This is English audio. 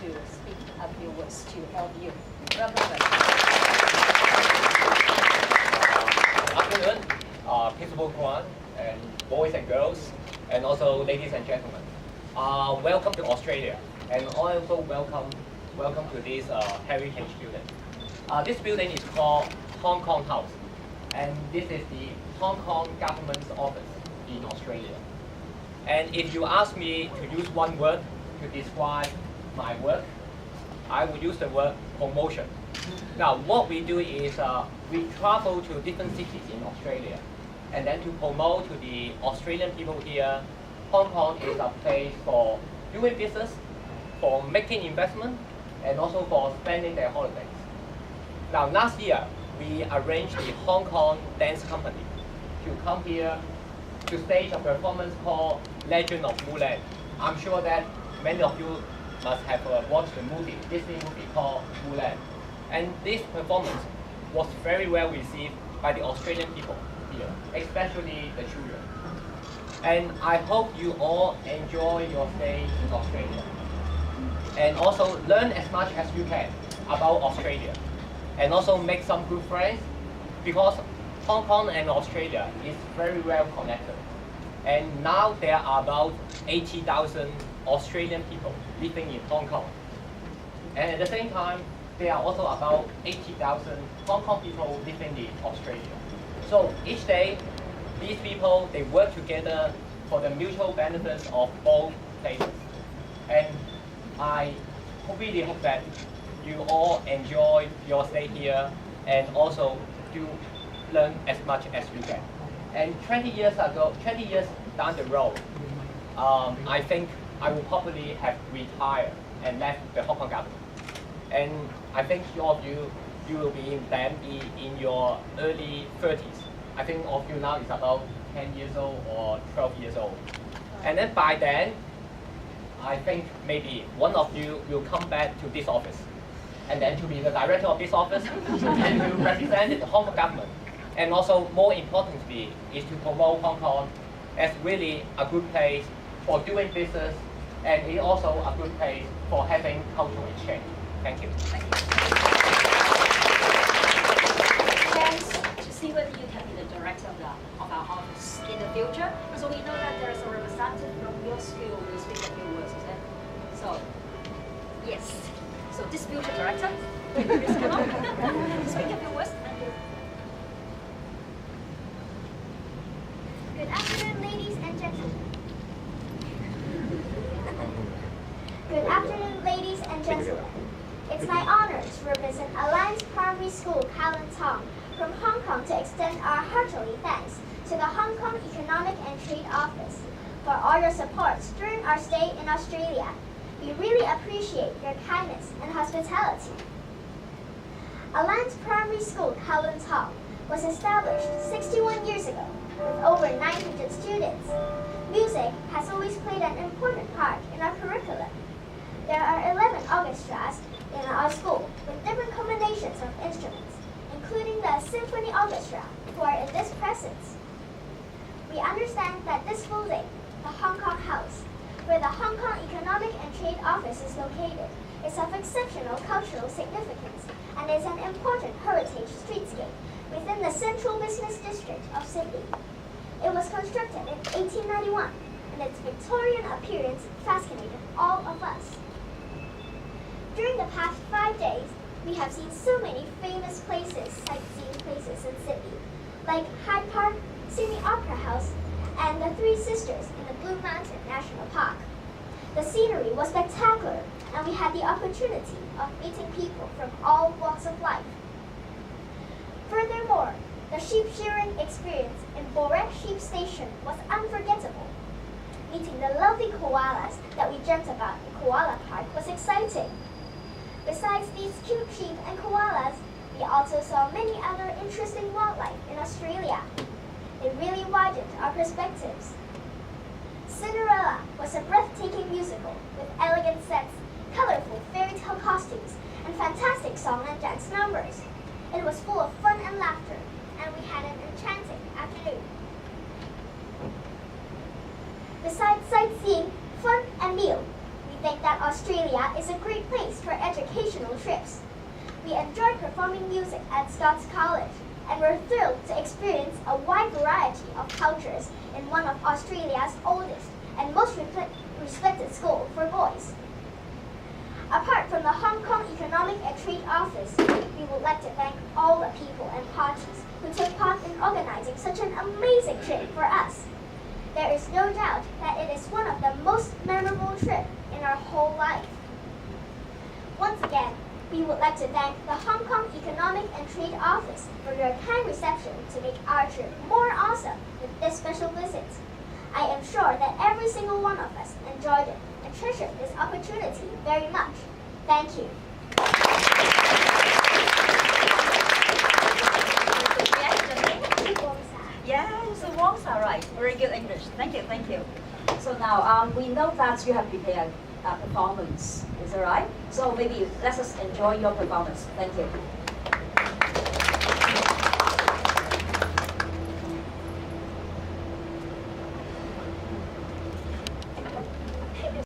to speak a few words to help you. Welcome. Good afternoon, Principal Kwan, and boys and girls, and also ladies and gentlemen. Welcome to Australia, and also welcome to this heritage building. This building is called Hong Kong House, and this is the Hong Kong government's office in Australia. And if you ask me to use one word to describe my work, I would use the word promotion. Now, what we do is we travel to different cities in Australia, and then to promote to the Australian people here, Hong Kong is a place for doing business, for making investment, and also for spending their holidays. Now, last year, we arranged the Hong Kong Dance Company to come here to stage a performance called Legend of Mulan. I'm sure that many of you must have watched the movie, Disney movie called Mulan. And this performance was very well received by the Australian people here, especially the children. And I hope you all enjoy your stay in Australia. And also learn as much as you can about Australia. And also make some good friends, because Hong Kong and Australia is very well connected. And now there are about 80,000 Australian people living in Hong Kong. And at the same time, there are also about 80,000 Hong Kong people living in Australia. So each day, these people, they work together for the mutual benefits of both places. And I really hope that you all enjoy your stay here and also do learn as much as you can. And 20 years down the road, I think I will probably have retired and left the Hong Kong government. And I think all of you will be in your early 30s. I think all of you now is about 10 years old or 12 years old. And then by then, I think maybe one of you will come back to this office, and then to be the director of this office, and to represent the Hong Kong government. And also, more importantly, is to promote Hong Kong as really a good place for doing business, and it's also a good place for having cultural exchange. Thank you. Chance to see whether you can be the director of our office in the future. So we know that there is a representative from your school who will speak a few words, is it? So, yes. So this future director, please come on. Speak a few words. Thank you. Good afternoon, ladies and gentlemen. Good afternoon, ladies and gentlemen. It's my honor to represent Alliance Primary School, Kowloon Tong, from Hong Kong to extend our heartily thanks to the Hong Kong Economic and Trade Office for all your support during our stay in Australia. We really appreciate your kindness and hospitality. Alliance Primary School, Kowloon Tong, was established 61 years ago with over 900 students. Music has always played an important part in our curriculum. There are 11 orchestras in our school with different combinations of instruments, including the Symphony Orchestra, who are in this presence. We understand that this building, the Hong Kong House, where the Hong Kong Economic and Trade Office is located, is of exceptional cultural significance and is an important heritage streetscape within the central business district of Sydney. It was constructed in 1891, and its Victorian appearance fascinated all of us. During the past 5 days, we have seen so many famous places, sightseeing places in Sydney, like Hyde Park, Sydney Opera House, and the Three Sisters in the Blue Mountain National Park. The scenery was spectacular, and we had the opportunity of meeting people from all walks of life. Furthermore, the sheep shearing experience in Borek Sheep Station was unforgettable. Meeting the lovely koalas that we dreamt about in Koala Park was exciting. Besides these cute sheep and koalas, we also saw many other interesting wildlife in Australia. It really widened our perspectives. Cinderella was a breathtaking musical with elegant sets, colorful fairy tale costumes, and fantastic song and dance numbers. It was full of fun and laughter, and we had an enchanting afternoon. Besides sightseeing, fun, and meal, we think that Australia is a great place for educational trips. We enjoyed performing music at Scots College, and we're thrilled to experience a wide variety of cultures in one of Australia's oldest and most respected schools for boys. Apart from the Hong Kong Economic and Trade Office, we would like to thank all the people and parties who took part in organizing such an amazing trip for us. There is no doubt that it is one of the most memorable trips in our whole life. Once again, we would like to thank the Hong Kong Economic and Trade Office for your kind reception to make our trip more awesome with this special visit. I am sure that every single one of us enjoyed it and treasured this opportunity very much. Thank you. Yeah, so Wongsa, right. Very good English. Thank you, than you. So now we know that you have prepared a performance. Is that right? So maybe let us enjoy your performance. Thank you.